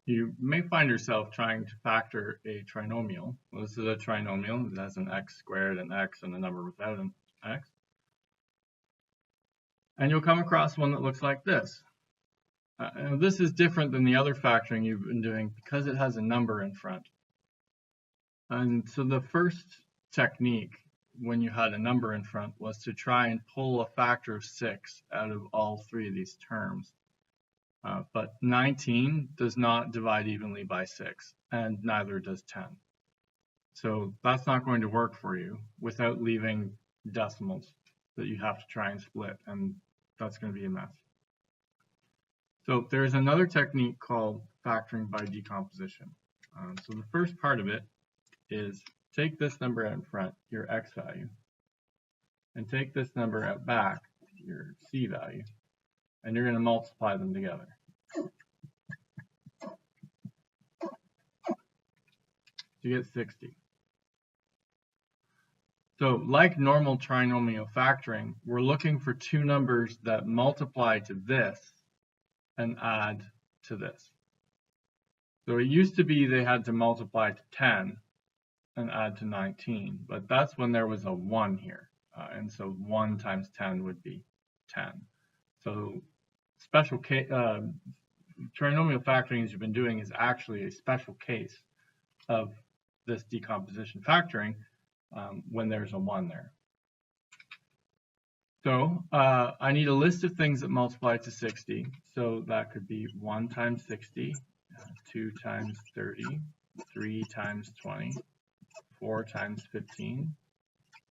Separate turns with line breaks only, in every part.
You may find yourself trying to factor a trinomial. Well, this is a trinomial. It has an x squared, an x, and a number without an x. And you'll come across one that looks like this. This is different than the other factoring you've been doing because it has a number in front. And so the first technique when you had a number in front was to try and pull a factor of 6 out of all three of these terms. But 19 does not divide evenly by 6, and neither does 10. So that's not going to work for you without leaving decimals that you have to try and split, and that's going to be a mess. So there's another technique called factoring by decomposition. So the first part of it is take this number out in front, your x value, and take this number out back, your c value, and you're going to multiply them together. You get 60. So like normal trinomial factoring, we're looking for two numbers that multiply to this and add to this. So it used to be they had to multiply to 10 and add to 19, but that's when there was a 1 here. And so 1 times 10 would be 10. So special case, trinomial factoring as you've been doing is actually a special case of this decomposition factoring when there's a 1 there. So I need a list of things that multiply to 60. So that could be 1 times 60, 2 times 30, 3 times 20, 4 times 15,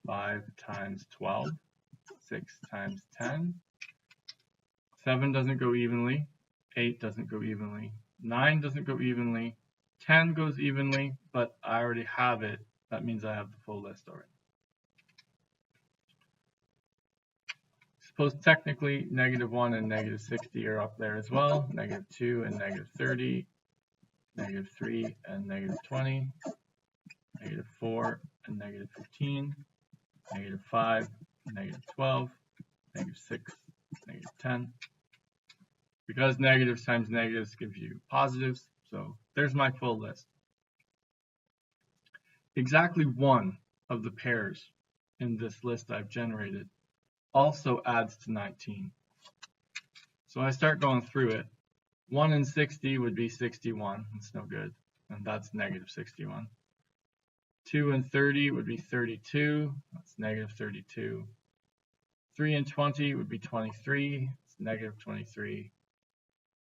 5 times 12, 6 times 10. 7 doesn't go evenly, 8 doesn't go evenly, 9 doesn't go evenly, 10 goes evenly, but I already have it. That means I have the full list already. Suppose technically -1 and -60 are up there as well, -2 and -30, -3 and -20, -4 and -15, -5, -12, -6, -10. Because negatives times negatives gives you positives, so there's my full list. Exactly one of the pairs in this list I've generated also adds to 19. So I start going through it. 1 and 60 would be 61, that's no good, and that's -61. 2 and 30 would be 32, that's -32. 3 and 20 would be 23, it's -23.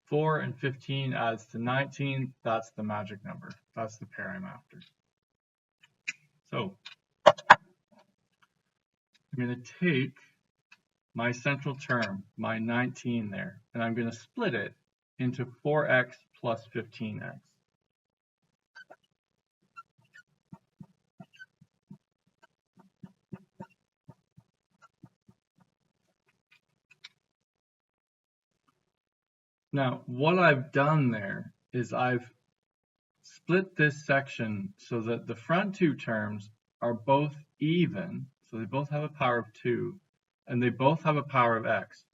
4 and 15 adds to 19, that's the magic number. That's the pair I'm after. So I'm going to take my central term, my 19 there, and I'm going to split it into 4x plus 15x. Now, what I've done there is I've split this section so that the front two terms are both even, so they both have a power of 2, and they both have a power of x.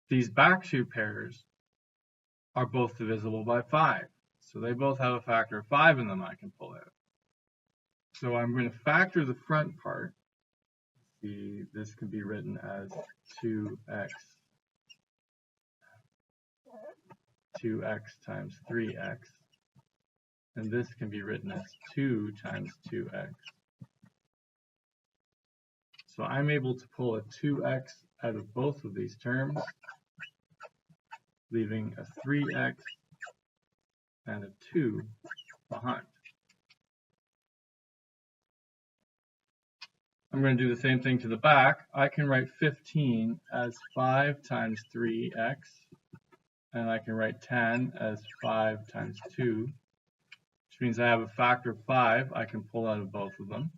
These back two pairs are both divisible by 5, so they both have a factor of 5 in them I can pull out. So I'm going to factor the front part. See, this can be written as 2x times 3x, and this can be written as 2 times 2x. So I'm able to pull a 2x out of both of these terms, leaving a 3x and a 2 behind. I'm going to do the same thing to the back. I can write 15 as 5 times 3x, and I can write 10 as 5 times 2, which means I have a factor of 5 I can pull out of both of them.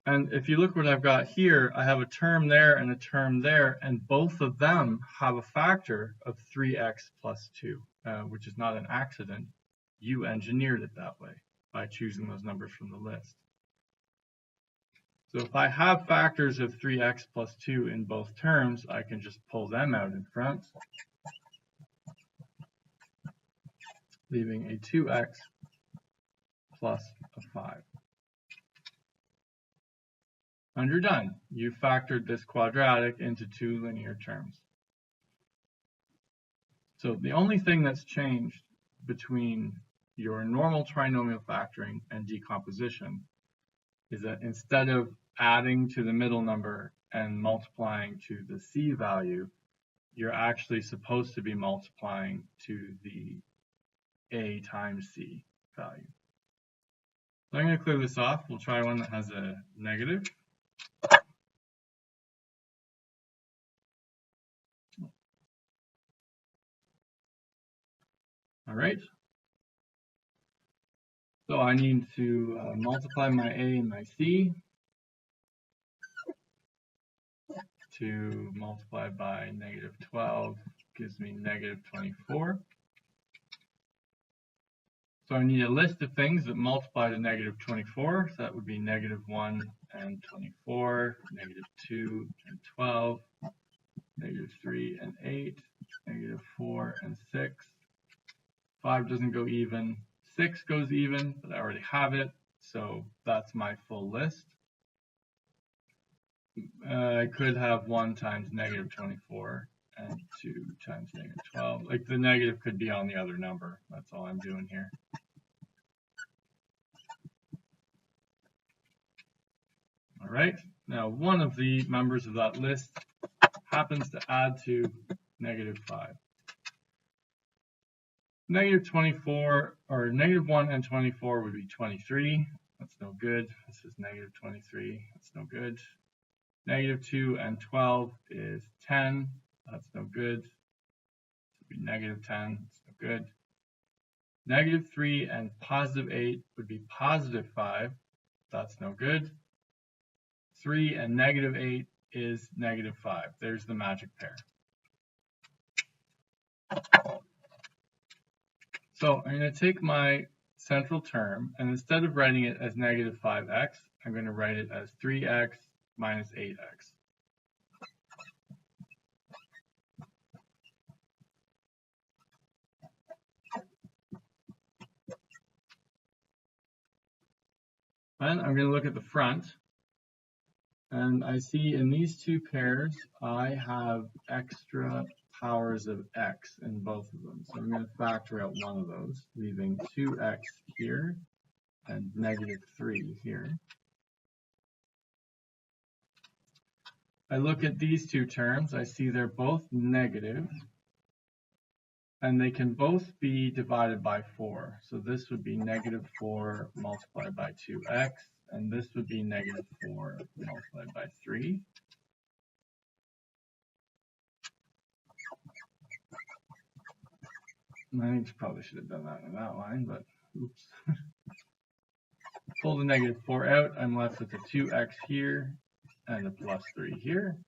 And if you look what I've got here, I have a term there and a term there, and both of them have a factor of 3x plus 2, which is not an accident. You engineered it that way by choosing those numbers from the list. So if I have factors of 3x plus 2 in both terms, I can just pull them out in front, leaving a 2x plus a 5. And you're done. You factored this quadratic into two linear terms. So the only thing that's changed between your normal trinomial factoring and decomposition is that instead of adding to the middle number and multiplying to the c value, you're actually supposed to be multiplying to the a times c value. So I'm going to clear this off. We'll try one that has a negative. All right. So I need to multiply my a and my c to multiply by negative 12 gives me negative 24. So I need a list of things that multiply to negative 24. So that would be negative 1 and 24, negative 2 and 12, negative 3 and 8, negative 4 and 6. 5 doesn't go even. 6 goes even, but I already have it. So that's my full list. I could have 1 times negative 24 and 2 times negative 12. Like the negative could be on the other number. That's all I'm doing here. All right. Now one of the members of that list happens to add to negative 5. Negative 24, or negative 1 and 24 would be 23. That's no good. This is negative 23. That's no good. Negative 2 and 12 is 10. That's no good. This would be negative 10. That's no good. Negative 3 and positive 8 would be positive 5. That's no good. 3 and negative 8 is negative 5. There's the magic pair. So I'm going to take my central term, and instead of writing it as negative 5x, I'm going to write it as 3x minus 8x. And I'm going to look at the front, and I see in these two pairs, I have extra powers of x in both of them. So I'm going to factor out one of those, leaving 2x here and negative 3 here. I look at these two terms, I see they're both negative, and they can both be divided by 4. So this would be negative 4 multiplied by 2x, and this would be negative 4 multiplied by 3. I probably should have done that in that line, but oops. Pull the negative 4 out, I'm left with a 2x here and a plus 3 here.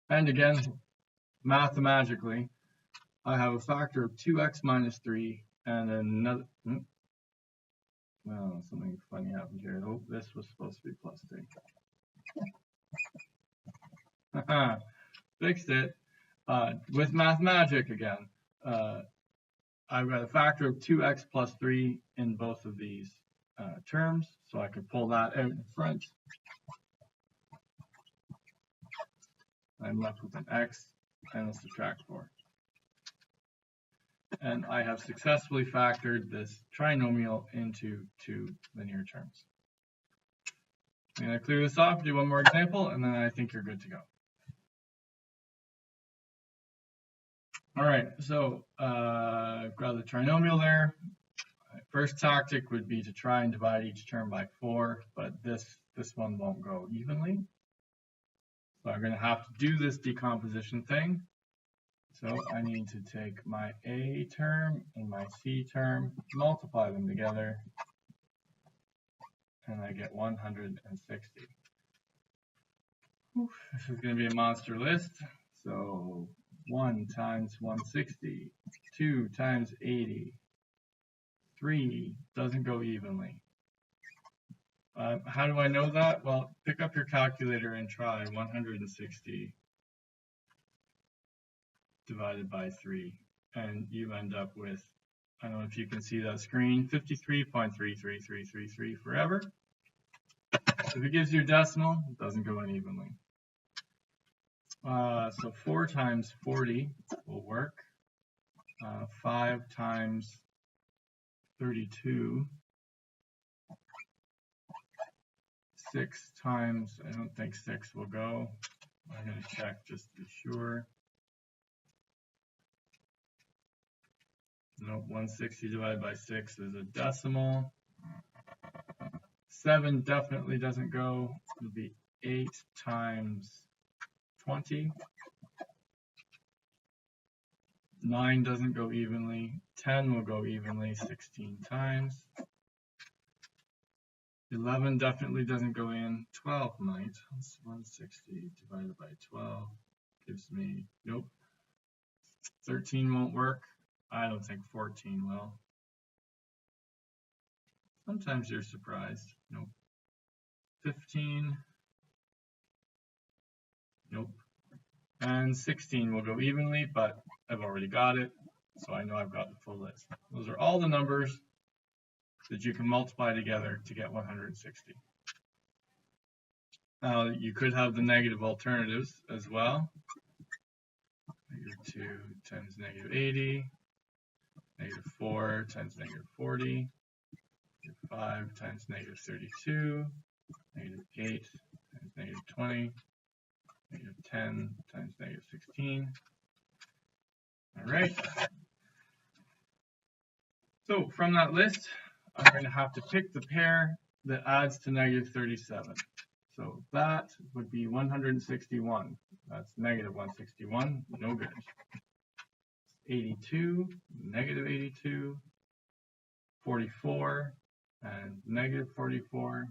And again, mathematically, I have a factor of 2x minus 3 and another, well, something funny happened here. Oh, this was supposed to be plus 3. Fixed it. With mathemagic again, I've got a factor of 2x plus 3 in both of these terms, so I could pull that out in front. I'm left with an x and a subtract 4. And I have successfully factored this trinomial into two linear terms. I'm going to clear this off, do one more example, and then I think you're good to go. All right, so I've got the trinomial there. My first tactic would be to try and divide each term by 4, but this one won't go evenly. So I'm going to have to do this decomposition thing. So I need to take my a term and my c term, multiply them together, and I get 160. This is going to be a monster list. So 1 times 160, 2 times 80, 3 doesn't go evenly. How do I know that? Well, pick up your calculator and try 160 divided by 3, and you end up with, I don't know if you can see that screen, 53.33333 forever. If it gives you a decimal, it doesn't go in evenly. So 4 times 40 will work. 5 times 32. 6 times, I don't think 6 will go. I'm going to check just to be sure. Nope, 160 divided by 6 is a decimal. 7 definitely doesn't go. It'll be 8 times 20. 9 doesn't go evenly. 10 will go evenly 16 times. 11 definitely doesn't go in. 12 might. 160 divided by 12 gives me, nope. 13 won't work. I don't think 14 will. Sometimes you're surprised. Nope. 15. Nope. And 16 will go evenly, but I've already got it, so I know I've got the full list. Those are all the numbers that you can multiply together to get 160. Now, you could have the negative alternatives as well. -2 times -80, -4 times -40, -5 times -32, -8 times -20, -10 times -16. All right. So from that list, I'm going to have to pick the pair that adds to -37. So that would be 161. That's -161, no good. 82, -82, 44, and -44.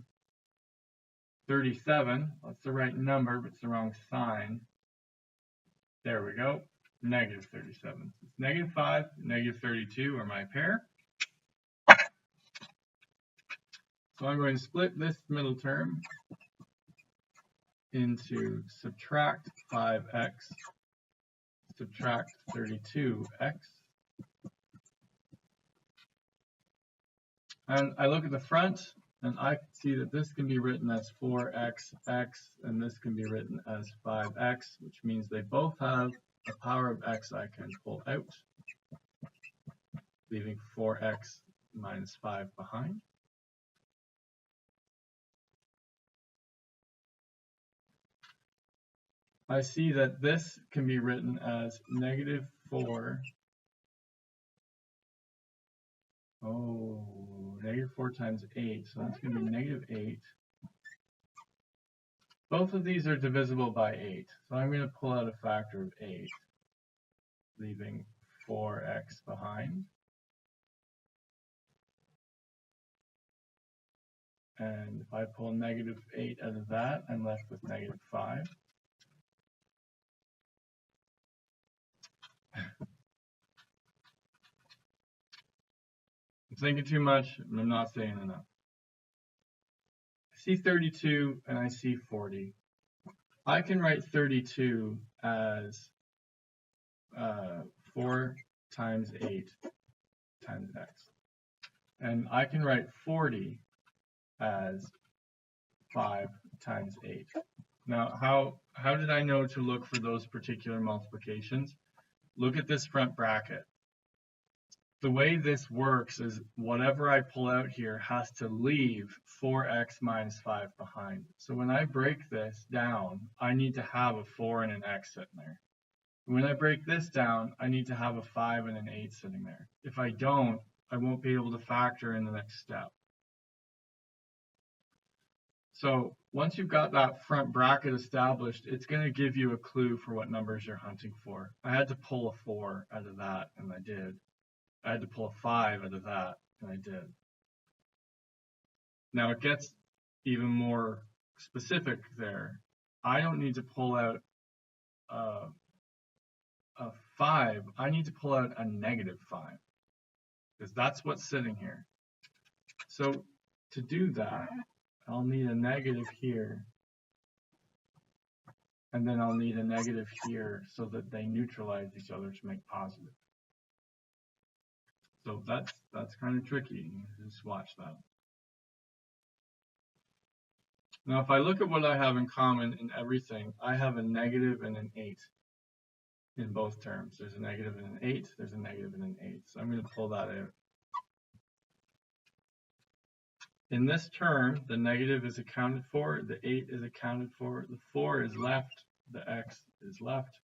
37, that's the right number, but it's the wrong sign. There we go, -37. It's -5, -32 are my pair. So I'm going to split this middle term into subtract 5x, subtract 32x. And I look at the front, and I see that this can be written as 4xx, and this can be written as 5x, which means they both have a power of x I can pull out, leaving 4x minus 5 behind. I see that this can be written as -4. Oh, -4 times 8, so that's going to be -8. Both of these are divisible by 8, so I'm going to pull out a factor of 8, leaving 4x behind. And if I pull -8 out of that, I'm left with -5. I'm thinking too much, and I'm not saying enough. I see 32 and I see 40. I can write 32 as 4 times 8 times x. And I can write 40 as 5 times 8. Now, how did I know to look for those particular multiplications? Look at this front bracket. The way this works is whatever I pull out here has to leave 4x minus 5 behind. So when I break this down, I need to have a 4 and an x sitting there. When I break this down, I need to have a 5 and an 8 sitting there. If I don't, I won't be able to factor in the next step. So once you've got that front bracket established, it's going to give you a clue for what numbers you're hunting for. I had to pull a 4 out of that, and I did. I had to pull a 5 out of that, and I did. Now it gets even more specific there. I don't need to pull out a 5. I need to pull out a -5, because that's what's sitting here. So to do that, I'll need a negative here. And then I'll need a negative here so that they neutralize each other to make positive. So that's kind of tricky. Just watch that. Now, if I look at what I have in common in everything, I have a negative and an 8 in both terms. There's a negative and an 8. There's a negative and an 8. So I'm going to pull that out. In this term, the negative is accounted for, the 8 is accounted for, the 4 is left, the x is left.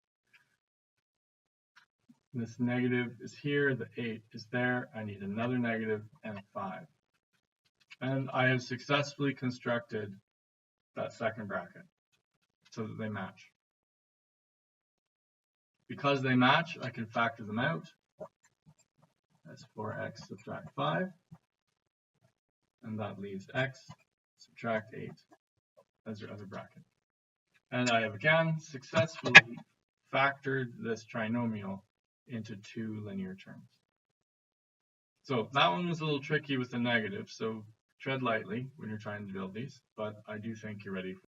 This negative is here, the 8 is there. I need another negative and a 5. And I have successfully constructed that second bracket so that they match. Because they match, I can factor them out. That's 4x subtract 5. And that leaves x subtract 8 as your other bracket. And I have again successfully factored this trinomial into two linear terms. So that one was a little tricky with the negative, so tread lightly when you're trying to build these, but I do think you're ready for